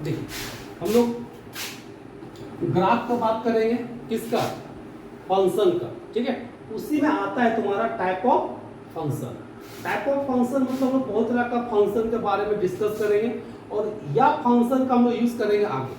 देखिए हम लोग ग्राफ का बात करेंगे, किसका? फंक्शन का, ठीक है। उसी में आता है तुम्हारा type of function. Type of function मतलब हम लोग बहुत तरह का फंक्शन के बारे में डिस्कस करेंगे, और या फंक्शन का हम लोग यूज करेंगे आगे।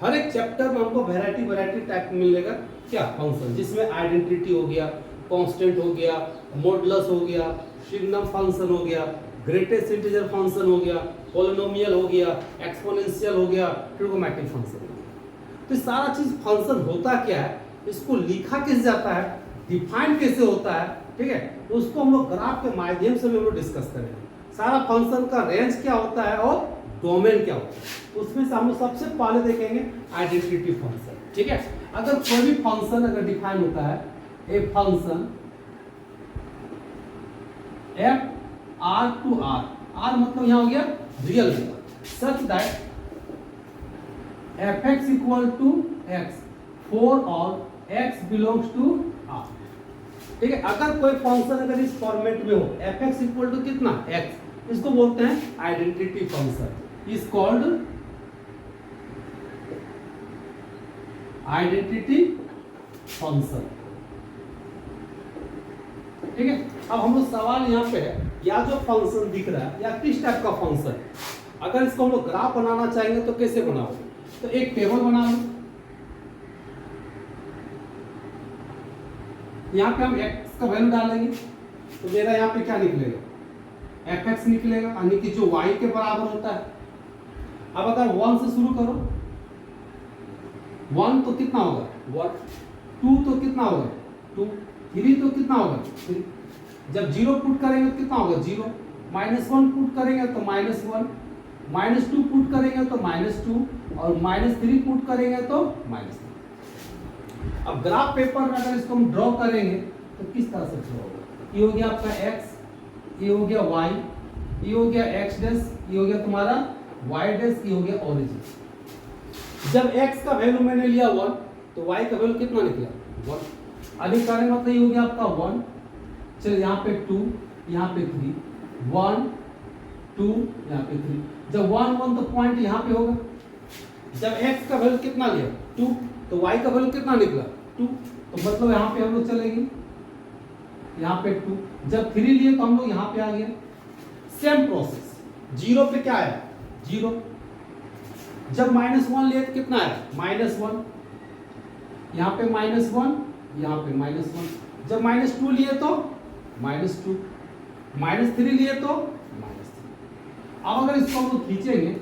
हर एक चैप्टर में हमको वैरायटी टाइप मिलेगा क्या? फंक्शन, जिसमें आइडेंटिटी हो गया, कांस्टेंट हो गया, मॉडुलस हो गया, सिग्नम फंक्शन हो गया, ग्रेटेस्ट इंटीजर फंक्शन हो गया, पॉलिनोमियल हो गया, एक्सपोनेंशियल हो गया, ट्रिगोनोमेट्रिक फंक्शन हो गया। तो सारा चीज फंक्शन होता क्या है, इसको लिखा कैसे जाता है, डिफाइन कैसे होता है, ठीक है, तो उसको हम लोग ग्राफ के माध्यम से भी हम लोग डिस्कस करेंगे। सारा फंक्शन का रेंज क्या होता है और डोमेन क्या होता है, उसमें से हम लोग सबसे पहले देखेंगे आइडेंटिटी फंक्शन, ठीक है। अगर कोई भी फंक्शन अगर डिफाइन होता है, a function f R to R, R मतलब यहां हो गया real number, such that f x equal to x for all x belongs to R, ठीक है। अगर कोई फंक्शन अगर इस फॉर्मेट में हो, एफ एक्स इक्वल टू कितना? एक्स, इसको बोलते हैं identity function, is called identity function, ठीक है। अब हम लोग सवाल यहाँ पे है, या जो फंक्शन दिख रहा है या किस टाइप का फंक्शन, अगर इसको हम लोग ग्राफ बनाना चाहेंगे तो कैसे बनाओगे? तो एक टेबल बना लो, यहाँ पे हम x का वैल्यू डालेंगे तो मेरा यहाँ पे क्या निकलेगा? fx निकलेगा, यानी कि जो y के बराबर होता है। अब अगर 1 से शुरू करो, 1 तो कितना होगा? 1, 2 तो कितना होगा? 2, 3 तो कितना होगा? 3। जब 0 पुट करेंगे तो कितना होगा? 0, -1 पुट करेंगे तो -1, -2 पुट करेंगे तो -2, और -3 पुट करेंगे तो -3। अब ग्राफ पेपर में अगर इसको हम ड्रॉ करेंगे तो किस तरह से ड्रॉ होगा? ये हो गया आपका x, ये हो गया y, ये हो गया x डैश, ये हो गया तुम्हारा y डैश, ये हो गया ओरिजिन। जब x का वैल्यू मैंने लिया 1 तो y का वैल्यू कितना निकला? 1। अधिक कारण मतलब ये हो गया आपका 1, चलिए यहाँ पे 2, यहाँ पे 3, 1 2, यहाँ पे 3। जब 1 1 तो पॉइंट यहाँ पे होगा। जब x का वैल्यू कितना लिया? 2, तो y का वैल्यू कितना निकला? 2, तो मतलब यहाँ पे हम लोग चलेंगे, यहाँ पे 2। जब 3 लिए तो हम लोग यहाँ पे आ गए। सेम प्रोसेस, 0 पे क्या है? 0। जब -1 लिए तो कितना है? -1, यहाँ पे -1, यहाँ पे -1। जब -2 लिए तो -2, -3 लिए तो -3। अब अगर इसको हम लोग खींचेंगे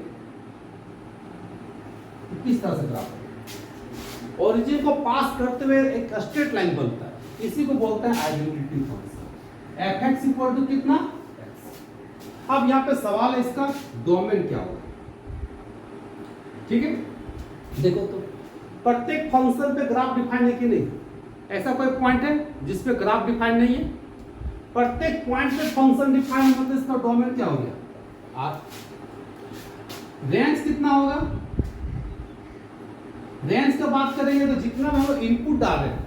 तो किस तरह से ग्राफ? ओरिजिन को पास करते हुए एक स्ट्रेट लाइन बनता है, इसी को बोलते हैं identity function. F x equal to कितना? x। अब यहाँ पे सवाल है इसका डोमेन क्या होगा, ठीक है। देखो तो प्रत्येक फंक्शन पे ग्राफ डिफाइन है कि नहीं? ऐसा कोई पॉइंट है जिस पे ग्राफ डिफाइन नहीं है? प्रत्येक पॉइंट पे फंक्शन डिफाइन मतलब इसका डोमेन क्या हो गया? आर। रेंज कितना होगा? रेंज का बात करेंगे तो जितना हम लोग इनपुट डाल रहे हैं,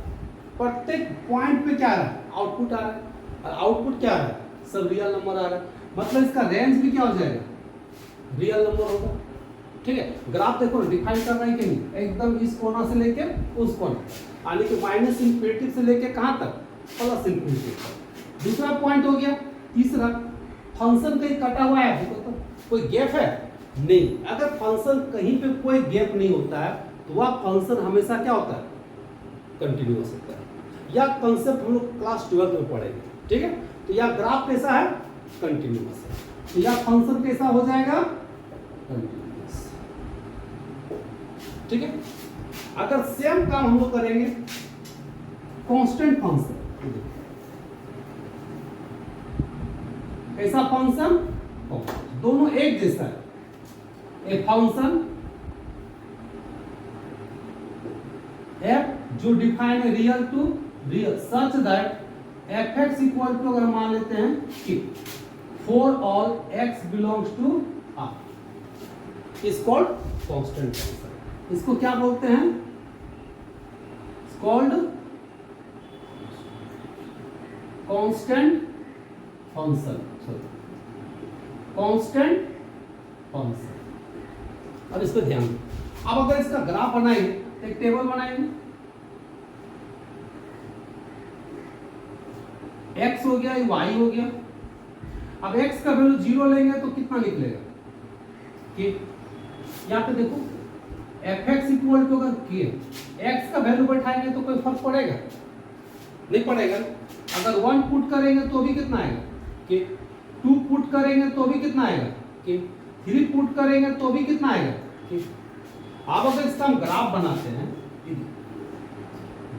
प्रत्येक पॉइंट पे क्या आ रहा है? आउटपुट आ रहा है, और आउटपुट क्या आ रहा है? सब रियल नंबर आ रहा है, मतलब इसका रेंज भी क्या हो जाएगा? रियल नंबर होगा, ठीक है। ग्राफ देखो डिफाइन कर रहा है कि नहीं? एकदम इस कोना से लेके उस कोना, यानी कि माइनस इंफिनिटी से लेके कहां तक? प्लस इंफिनिटी तक। दूसरा पॉइंट हो गया। तीसरा, फंक्शन कहीं कटा हुआ है? देखो तो कोई गैप है? नहीं। अगर फंक्शन कहीं पे कोई गैप नहीं होता है तो वह फंक्शन हमेशा क्या होता है? कंटिन्यूअस होता है। यह कंसेप्ट हम लोग क्लास 12 में पढ़ेंगे, ठीक है। तो यह ग्राफ कैसा है? कंटिन्यूअस है। तो यह फंक्शन कैसा हो जाएगा? कंटिन्यूअस, ठीक है। अगर सेम काम हम लोग करेंगे कांस्टेंट फंक्शन, ऐसा फंक्शन दोनों एक जैसा है। ए फंक्शन एफ जो डिफाइन है real to real such that f x equal to, अगर मान लेते हैं कि for all x belongs to R, is called constant function. इसको क्या बोलते हैं? Called constant function, constant function. अब इस पर ध्यान दो। अब अगर इसका ग्राफ बनाएंगे तो एक टेबल बनाएंगे, x हो गया, y हो गया। अब x का वैल्यू 0 लेंगे तो कितना निकलेगा कि यहाँ पे देखो fx इक्वल टू अगर k x का वैल्यू बैठाएंगे तो कोई फर्क पड़ेगा नहीं पड़ेगा। अगर 1 पुट करेंगे तो भी कितना आएगा कि 2 पुट करेंगे तो भी कितना आएगा कि 3 पुट करेंगे तो भी कितना आएगा कि। अब अगर इसका हम ग्राफ बनाते हैं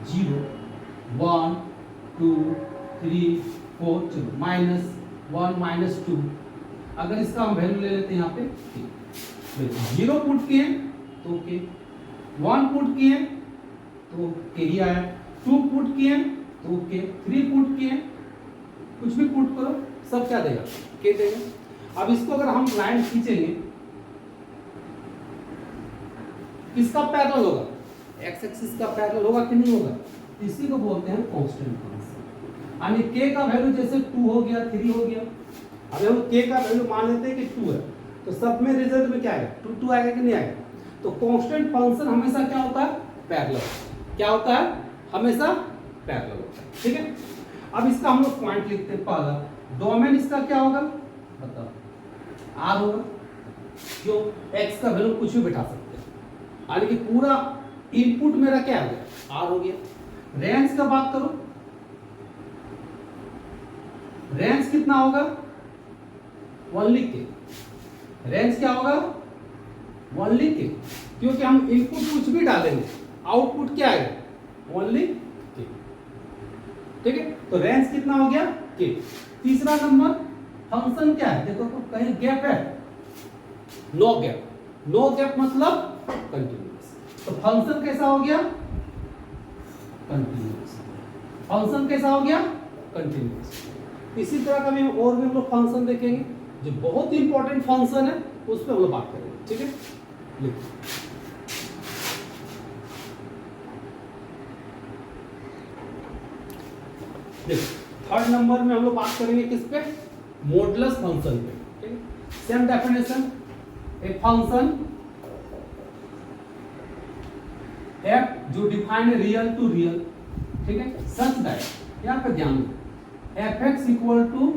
0 1 2 3 4 चलो -1 -2, अगर इसका हम वैल्यू ले लेते हैं यहाँ पे 0 पुट किए तो के, 1 पुट किए तो के ही आया, 2 पुट किए तो के, 3 पुट किए, कुछ भी पुट करो सब क्या देगा के देगा। अब इसको अगर हम लाइन खींचेंगे किसका पैरेलल होगा, एक्स एक्सिस का पैरेलल होगा कि नहीं होगा, इसी को बोलते हैं कांस्टेंट फंक्शन। यानी के का वैल्यू जैसे 2 हो गया 3 हो गया, अब हम के का वैल्यू मान लेते हैं कि 2 है तो सब में रिजल्ट में क्या आएगा 2 2 आएगा कि नहीं आएगा। तो कांस्टेंट फंक्शन हमेशा क्या होता है पैरेलल, क्या होता है हमेशा पैरेलल होता है, ठीक है। अब इसका हम लोग पॉइंट लिखते हैं, पहला डोमेन इसका क्या होगा बताओ, आर होगा, क्यों एक्स का वैल्यू कुछ भी बैठा सकते हैं, यानी कि पूरा इनपुट मेरा क्या हो गया आर हो गया। रेंज का बात करो, रेंज कितना होगा 1 लिख के, रेंज क्या होगा 1 लिख के, क्योंकि हम इनपुट कुछ भी डालेंगे आउटपुट क्या आएगा ओनली के, ठीक है। तो रेंज कितना हो गया के। तीसरा नंबर फंक्शन क्या है, देखो तो कहीं गैप है, नो गैप, नो गैप मतलब कंटिन्यूअस, तो फंक्शन कैसा हो गया कंटिन्यूअस, फंक्शन कैसा हो गया कंटिन्यूअस। इसी तरह का भी और भी हम लोग फंक्शन देखेंगे जो बहुत इंपॉर्टेंट फंक्शन है उस पर हम लोग बात करेंगे, ठीक है। लिखो देखो थर्ड नंबर में हम लोग बात करेंगे किस पे, मॉडुलस फंक्शन पे, ठीक है। Same definition, a function f जो डिफाइन है रियल टू रियल, ठीक है, सच दैट यहाँ पे ध्यान दो fx equal to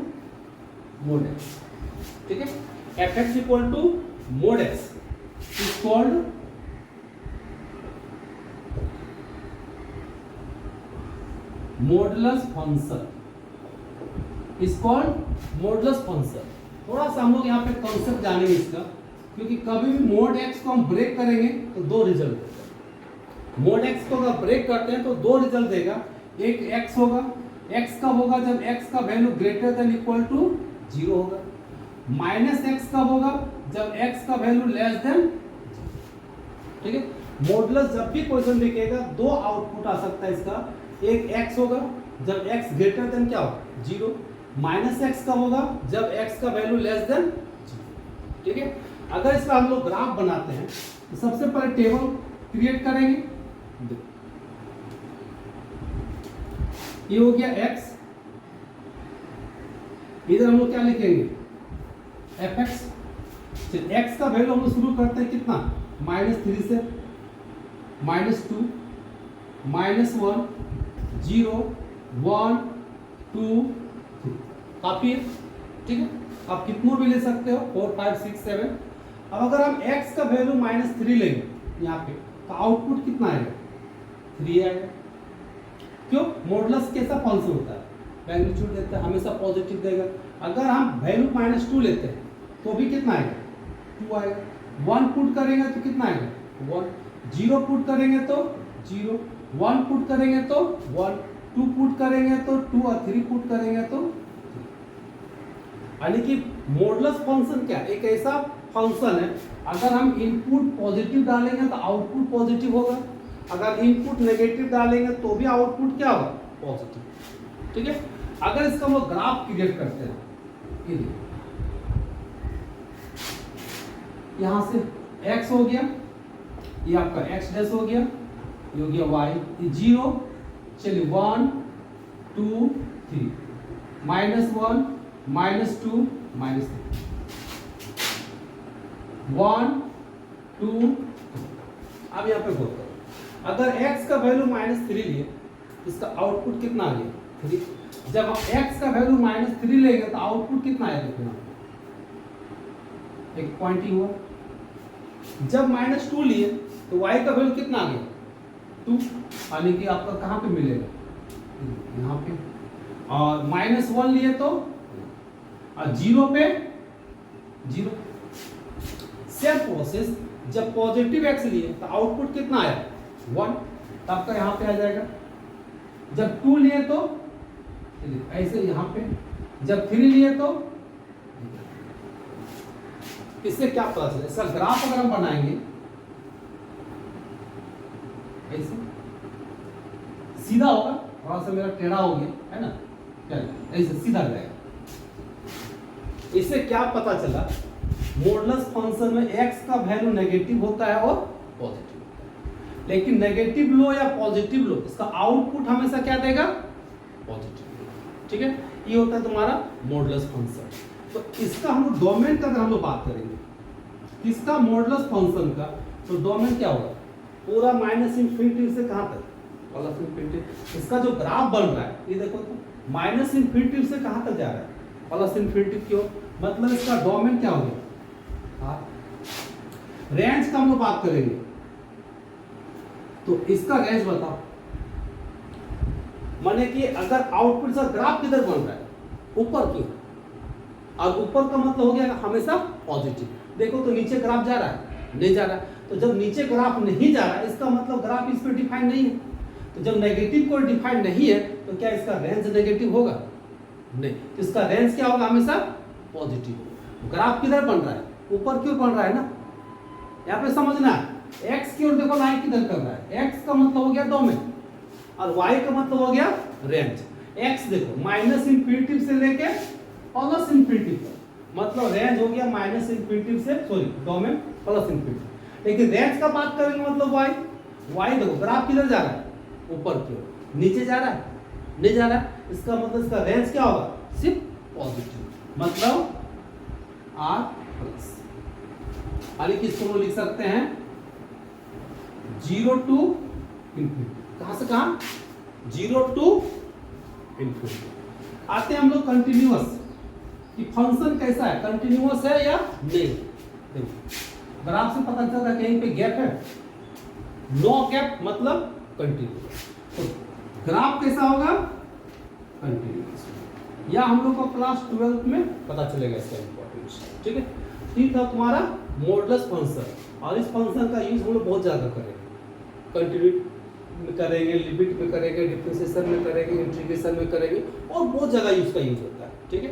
mod x, ठीक है, fx equal to mod x is called modulus function, is called modulus function. थोड़ा सा हम लोग यहाँ पे कॉन्सेप्ट जानेंगे इसका, क्योंकि कभी भी मोड x को हम ब्रेक करेंगे तो 2 रिजल्ट देगा। मोड x को अगर ब्रेक करते हैं तो 2 रिजल्ट देगा, एक x होगा, x कब होगा जब x का value greater than equal to 0 होगा, माइनस x कब होगा जब x का वैल्यू लेस देन, ठीक है। मॉडुलस जब भी क्वेश्चन लिखेगा 2 आउटपुट आ सकता है इसका, एक x होगा जब x ग्रेटर देन क्या होगा 0, माइनस x कब होगा जब x का वैल्यू लेस देन 0, ठीक है। अगर इसका हम लोग ग्राफ बनाते हैं तो सबसे पहले टेबल क्रिएट करेंगे, ये हो गया x, इधर हम लोग क्या लिखेंगे fx, x का वैल्यू हम लोग शुरू करते हैं कितना -3 से, -2 -1 0 1 2 3, काफी है, ठीक है। आप कितनों भी ले सकते हो 4 5 6 7। अब अगर हम x का वैल्यू -3 लेंगे यहाँ पे तो आउटपुट कितना आएगा 3 आएगा, क्यों मॉडुलस कैसा फंक्शन होता है मैग्नीट्यूड देता है हमेशा पॉजिटिव देगा। अगर हम वैल्यू -2 लेते हैं तो भी कितना आएगा 2 आएगा, 1 पुट करेंगे तो कितना आएगा 1, 0 पुट करेंगे तो 0, 1 पुट करेंगे तो 1, 2 पुट करेंगे तो 2 और 3 पुट करेंगे तो 3। यानी कि मॉडुलस फंक्शन क्या एक ऐसा फंक्शन है, अगर हम इनपुट पॉजिटिव डालेंगे तो आउटपुट पॉजिटिव होगा, अगर इनपुट नेगेटिव डालेंगे तो भी आउटपुट क्या होगा पॉजिटिव, ठीक है। अगर इसका हम लोग ग्राफ क्रिएट करते हैं, ये यहां से x हो गया, ये आपका x डैश हो गया, ये हो गया y, ये 0, चलिए 1 2 3, -1 -2 -3, 1 2। अब यहाँ पे गौर करो, अगर x का वैल्यू -3 लिए, इसका आउटपुट कितना आ गया? 3। जब हम x का वैल्यू -3 लेंगे तो आउटपुट कितना आएगा? देखो एक पॉइंट ही हुआ। जब -2 लिए तो y का वैल्यू कितना आ गया? 2। यानी कि आपका कहाँ पे मिलेगा? यहाँ पे। और -1 लिए तो 0 पे 0। सेम प्रोसेस, जब पॉजिटिव x लिए तो आउटपुट कितना आया? 1। तो आपका यहाँ पे आ जाएगा। जब 2 लिए तो ऐसे यहाँ पे, जब 3 लिए तो, इससे क्या पता चले? इसका ग्राफ अगर हम बनाएंगे ऐसे सीधा होगा, थोड़ा सा मेरा टेढ़ा हो गया है ना, चल ऐसे सीधा जाएगा। इससे क्या पता चला? मॉडुलस फंक्शन में x का वैल्यू नेगेटिव होता है और पॉजिटिव होता है, लेकिन नेगेटिव लो या पॉजिटिव लो, इसका आउटपुट हमेशा क्या देगा? पॉजिटिव। ठीक है, ये होता है तुम्हारा मॉडुलस फंक्शन। तो इसका हम लोग डोमेन का अगर हम लोग बात करेंगे, किसका? मॉडुलस फंक्शन का। तो डोमेन क्या होगा? पूरा -∞ से कहां तक? +∞। इसका जो ग्राफ बन रहा है ये देखो तो -∞ से कहां तक जा रहा है? +∞। क्यों? मतलब इसका डोमेन क्या हो गया? रेंज का हम लोग बात करेंगे तो इसका रेंज बताओ। माने कि अगर आउटपुट का ग्राफ किधर बन रहा है? ऊपर की। और ऊपर का मतलब हो गया हमेशा पॉजिटिव। देखो तो नीचे ग्राफ जा रहा है? नहीं जा रहा है। तो जब नीचे ग्राफ नहीं जा रहा है इसका मतलब ग्राफ इस पे डिफाइन नहीं है। तो जब नेगेटिव को डिफाइन नहीं है तो क्या इसका रेंज नेगेटिव होगा? नहीं। तो इसका रेंज क्या होगा? हमेशा पॉजिटिव। ग्राफ किधर बन रहा है? ऊपर की ओर बन रहा है ना। यहाँ पे समझना है, x की ओर देखो लाइन किधर कर रहा है? x का मतलब हो गया डोमेन और y का मतलब हो गया रेंज। x देखो -∞ से लेके +∞ तक, मतलब रेंज हो गया -∞ से, सॉरी डोमेन +∞। लेकिन रेंज का बात करेंगे मतलब y देखो ग्राफ किधर जा रहा है? ऊपर की ओर। नीचे जा रहा है? नहीं जा रहा है। इसका मतलब इसका रेंज क्या होगा? सिर्फ पॉजिटिव, मतलब R+। यानी कि इसको लिख सकते हैं 0 to ∞। कहां से कहां? 0 to ∞। आते हैं हम लोग कंटिन्यूअस कि फंक्शन कैसा है, कंटिन्यूअस है या नहीं। देखो ग्राफ से पता चलता है कहीं पे गैप है, नो गैप मतलब कंटिन्यूअस। तो ग्राफ कैसा होगा? कंटिन्यूअस। या हम लोग को क्लास 12 में पता चलेगा इसका इंपॉर्टेंस। ठीक है, ठीक था तुम्हारा मॉडुलस फंक्शन। और इस फंक्शन का यूज हम लोग बहुत ज्यादा करेंगे, कंटिन्यूटी में करेंगे, लिमिट में करेंगे, डिफरेंशिएशन में करेंगे, इंटीग्रेशन में करेंगे, और बहुत जगह इसका यूज होता है। ठीक है,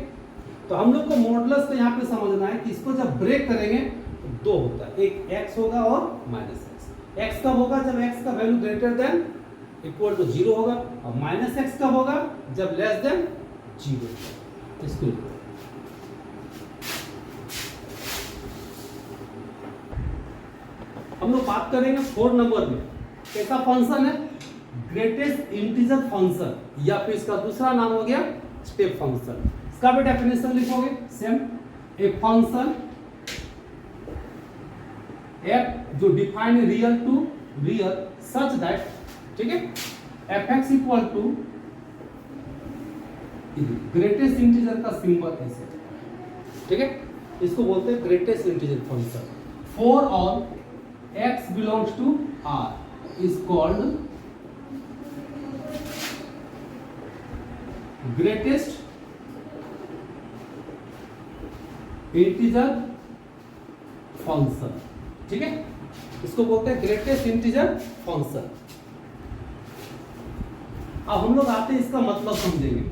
तो हम लोग को मॉडुलस को यहाँ पे समझना है कि इसको जब ब्रेक करेंगे तो दो होता है, एक x होगा और -x। x कब होगा? जब x का value greater than equal to 0 होगा, और -x कब होगा? जब लेस देन 0। इसको हम लोग बात करेंगे 4 नंबर में। कैसा फंक्शन है? ग्रेटेस्ट इंटीजर फंक्शन, या फिर इसका दूसरा नाम हो गया स्टेप फंक्शन। इसका भी डेफिनेशन लिखोगे सेम, ए फंक्शन f जो define real to real such that, ठीक है, fx equal to greatest integer का सिंबल ऐसे, ठीक है, इसको बोलते हैं greatest integer function. For all x belongs to R is called greatest integer function। ठीक है, इसको बोलते हैं ग्रेटेस्ट इंटीजर फंक्शन। अब हम लोग आते हैं इसका मतलब समझेंगे।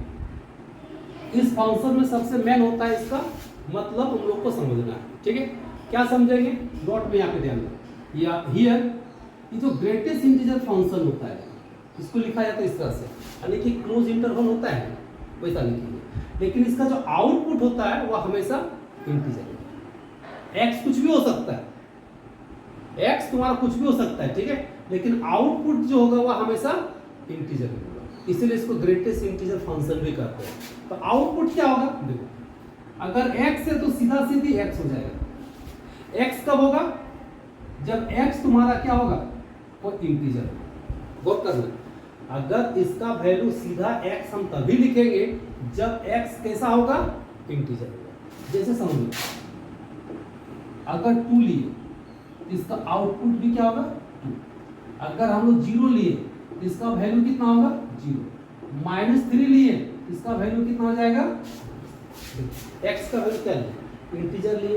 इस फंक्शन में सबसे मेन होता है इसका मतलब हम लोग को समझना है। ठीक है, क्या समझेंगे? नोट में यहाँ पे ध्यान दो। या हियर ये जो ग्रेटेस्ट इंटीजर फंक्शन होता है इसको लिखा जाता है इस तरह से, यानी कि क्लोज इंटरवल होता है वैसा लिखिए, लेकिन इसका जो आउटपुट होता है वह हमेशा इंटीजर। एक्स कुछ भी हो सकता है, एक्स तुम्हारा कुछ भी हो सकता है, ठीक है, लेकिन आउटपुट जो होगा वह हमेशा इंटीजर होगा, इसीलिए इसको ग्रेटेस्ट इंटीजर फंक्शन भी कहते हैं। तो आउटपुट क्या होगा? देखो अगर एक्स है तो सीधा सीधी एक्स हो जाएगा। एक्स कब होगा? जब x तुम्हारा क्या होगा, वो इंटीजर। गौर करना, अगर इसका वैल्यू सीधा x हम तभी लिखेंगे जब x कैसा होगा, इंटीजर होगा। जैसे समझो, अगर 2 लिए तो इसका आउटपुट भी क्या होगा, 2। अगर हम लोग 0 लिए तो इसका वैल्यू कितना होगा, 0। -3 लिए इसका वैल्यू कितना हो जाएगा, x का वैल्यू क्या है, इंटीजर लिए,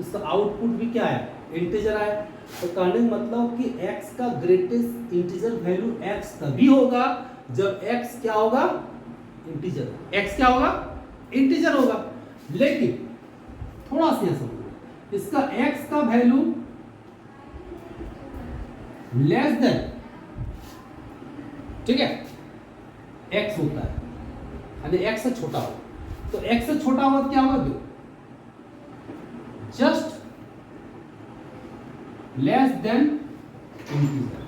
इसका आउटपुट भी क्या है, इंटीजर आया। तो कहने का मतलब कि x का ग्रेटेस्ट इंटीजर वैल्यू x तभी होगा जब x क्या होगा, इंटीजर। x क्या होगा, इंटीजर होगा। लेकिन थोड़ा सा समझो, इसका x का वैल्यू लेस देन, ठीक है, x होता है यानी x से छोटा हो, तो x से छोटा होगा तो क्या होगा, जस्ट लेस देन इंटीजर,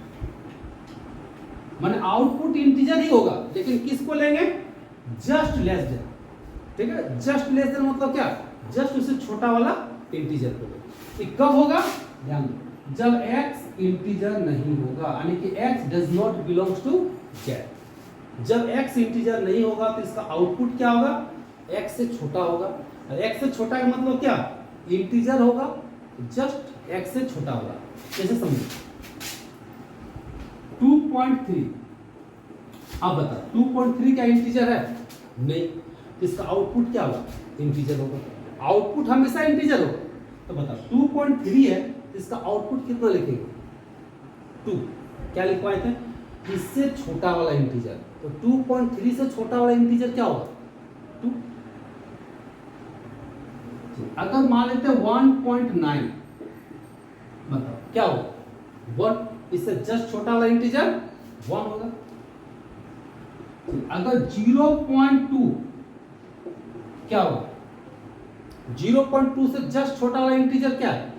माने आउटपुट इंटीजर ही होगा, लेकिन किसको लेंगे, जस्ट लेस देन। ठीक है, जस्ट लेस देन मतलब क्या, जस्ट उससे छोटा वाला इंटीजर को लेंगे। ये कब होगा, ध्यान दो, जब x इंटीजर नहीं होगा, यानी कि x does not belongs to z। जब x इंटीजर नहीं होगा तो इसका आउटपुट क्या होगा, x से छोटा होगा। x से छोटा का मतलब क्या, इंटीजर होगा, जस्ट x से छोटा होगा। जैसे समझो 2.3, अब बता 2.3 क्या इंटीजर है, नहीं, इसका आउटपुट क्या होगा, इंटीजर होगा। आउटपुट हमेशा इंटीजर होगा। तो बता 2.3 है, इसका आउटपुट कितना लिखेंगे, 2। क्या लिखवाए थे, इससे छोटा वाला इंटीजर। तो 2.3 से छोटा वाला इंटीजर क्या होगा, 2। अगर मान लेते 1.9, बताओ क्या होगा, 1। इससे जस्ट छोटा वाला इंटीजर 1 होगा। अगर 0.2 क्या होगा, 0.2 से जस्ट छोटा वाला इंटीजर क्या है,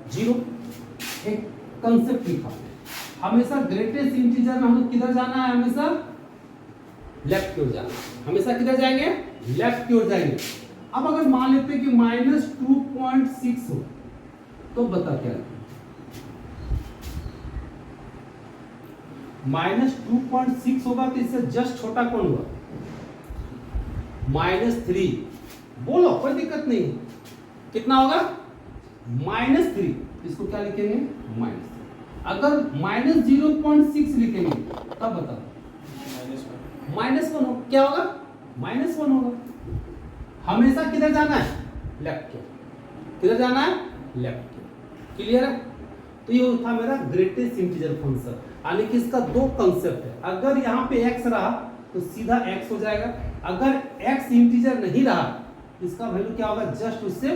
0। एक कंसेप्ट लिखा, हमेशा ग्रेटेस्ट इंटीजर में हम लोग किधर जाना है, हमेशा लेफ्ट की ओर जाना है। हमेशा किधर जाएंगे, लेफ्ट की ओर जाएंगे। अब अगर मान लेते हैं कि -2.6 हो तो बता क्या, -2.6 होगा तो इससे जस्ट छोटा कौन हुआ, -3। बोलो कोई दिक्कत नहीं, कितना होगा, -3। इसको क्या लिखेंगे, -3। अगर -0.6 लिखेंगे तब बताओ, -1 हो, क्या होगा, -1 होगा। हमेशा किधर जाना है, लेफ्ट की, किधर जाना है, लेफ्ट की। क्लियर है। तो ये था मेरा ग्रेटेस्ट इंटीजर फंक्शन, यानी कि इसका दो कंसेप्ट है। अगर यहाँ पे x रहा तो सीधा x हो जाएगा, अगर x इंटीजर नहीं रहा इसका वैल्यू क्या होगा, जस्ट उससे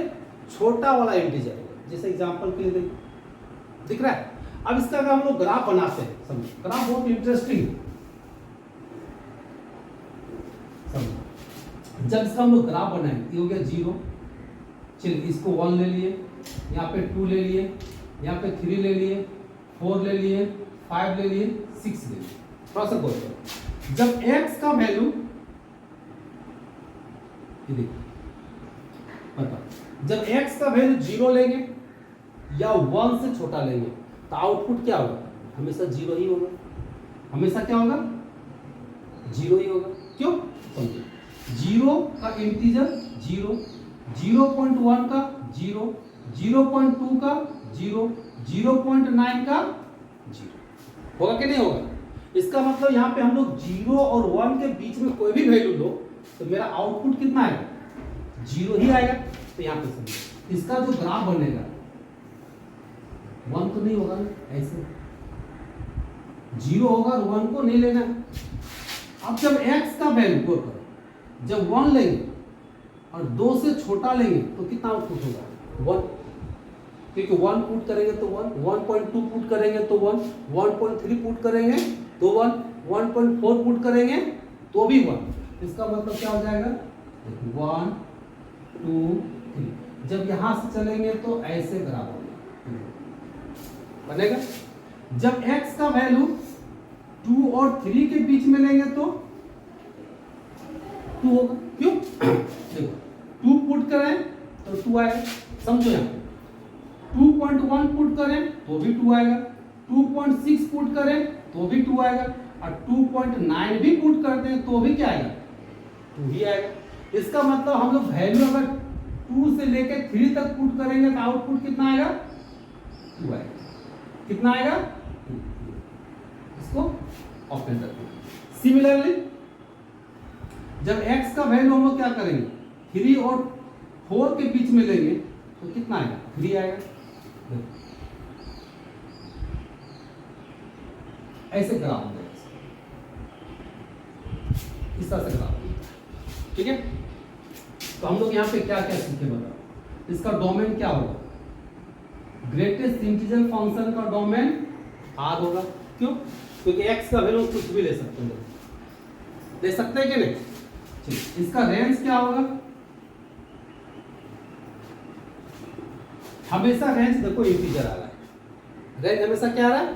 छोटा वाला इंटीजर होगा। जैसे एग्जांपल के लिए दिख रहा है। अब इसका अगर हम लोग ग्राफ बनाते हैं, समझो ग्राफ बहुत इंटरेस्टिंग है। समझो जब इसका हम लोग ग्राफ बनाएंगे, ये हो गया 0, चलिए इसको 1 ले लिए, यहाँ पे 2 ले लिए, यहाँ पे 3 ले लिए, 4 ले लिए, 5 ले लिए, 6 ले लिए। थोड़ा सा गौर करो, जब x का वैल्यू, ये देखो बताओ, जब x का वैल्यू 0 लेंगे या 1 से छोटा लेंगे तो आउटपुट क्या होगा, हमेशा 0 ही होगा। हमेशा क्या होगा, 0 ही होगा। क्यों, समझो 0 का इंटीजर 0, 0.1 का 0, 0.2 का 0, 0.9 का 0 होगा कि नहीं होगा। इसका मतलब यहाँ पे हम लोग 0 और 1 के बीच में कोई भी वैल्यू लो तो मेरा आउटपुट कितना आएगा, 0 ही आएगा। तो यहाँ पे समझो इसका जो ग्राफ बनेगा 1 तो नहीं होगा ना, ऐसे 0 होगा और 1 को नहीं लेना। अब जब x का वैल्यू को करो, जब 1 लेंगे और 2 से छोटा लेंगे तो कितना आउटपुट होगा, 1। क्योंकि 1 पुट करेंगे तो 1, 1.2 पुट करेंगे तो 1, 1.3 पुट करेंगे तो 1, 1.4 पुट करेंगे तो भी 1। इसका मतलब क्या हो जाएगा, 1 2 3। जब यहां से चलेंगे तो ऐसे ग्राफ बनेगा। जब x का वैल्यू 2 और 3 के बीच में लेंगे तो 2 होगा। क्यों, देखो 2 पुट करें तो 2 आएगा। समझो यहाँ 2.3 2.1 पुट करें तो भी 2 आएगा, 2.6 पुट करें तो भी 2 आएगा, और 2.9 भी पुट करते हैं तो भी क्या आएगा, 2 ही आएगा। इसका मतलब हम लोग वैल्यू अगर 2 से लेके 3 तक पुट करेंगे तो आउटपुट कितना आएगा, 2 आएगा। कितना आएगा, 2। इसको ओपन करते हैं। सिमिलरली जब x का वैल्यू हम लोग क्या करेंगे, 3 और 4 के बीच में लेंगे तो कितना आएगा, 3 आएगा। ऐसे ग्राफ होगा, इस तरह से ग्राफ होगा। ठीक है, तो हम लोग यहाँ पे क्या क्या सीखे बताओ। इसका डोमेन क्या होगा, ग्रेटेस्ट इंटीजर फंक्शन का डोमेन R होगा। क्यों, क्योंकि x का वैल्यू कुछ भी ले सकते हैं, ले सकते हैं कि नहीं। चलिए, इसका रेंज क्या होगा, हमेशा रेंज देखो इंटीजर आ रहा है, रेंज हमेशा क्या आ रहा है,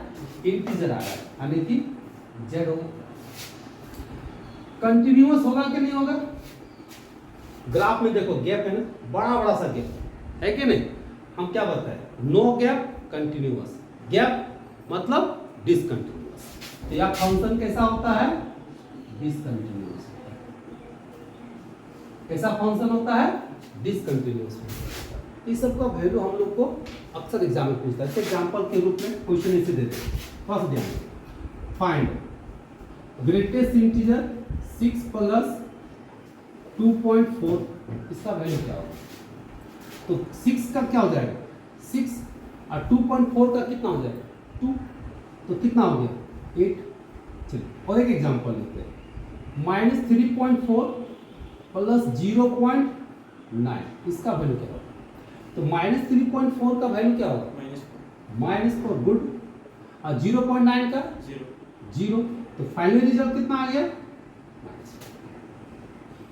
इंटीजर आ रहा है, यानी कि z होगा। कंटिन्यूअस होगा कि नहीं होगा, ग्राफ में देखो गैप है ना, बड़ा बड़ा सा गैप है कि नहीं। हम क्या बताए, नो गैप कंटिन्यूअस, गैप मतलब डिसकंटिन्यूअस। तो यह फंक्शन कैसा होता है, डिसकंटिन्यूअस। कैसा फंक्शन होता है, डिसकंटिन्यूअस। इस सब का वैल्यू हम लोग को अक्सर एग्जाम में पूछता है। एग्जांपल के रूप में क्वेश्चन इसे देते हैं। फर्स्ट ध्यान, फाइंड ग्रेटेस्ट इंटीजर 6 प्लस 2.4, इसका वैल्यू क्या होगा। तो 6 का क्या हो जाएगा, 6, और 2.4 का कितना हो जाएगा, 2, तो कितना हो गया, 8। चलिए और एक एग्जांपल लेते हैं, -3.4 प्लस 0.9, इसका वैल्यू क्या होगा। तो -3.4 का वैल्यू क्या होगा, -4, गुड, और 0.9 का 0, तो फाइनल रिजल्ट कितना आ गया,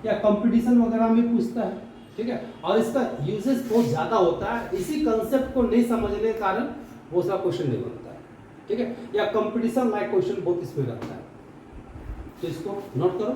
या कंपटीशन वगैरह में पूछता है। ठीक है, और इसका यूजेस बहुत ज्यादा होता है, इसी कंसेप्ट को नहीं समझने के कारण वो सा क्वेश्चन नहीं बनता है। ठीक है, या कंपटीशन लाइक क्वेश्चन बहुत इसमें रहता है, तो इसको नोट करो।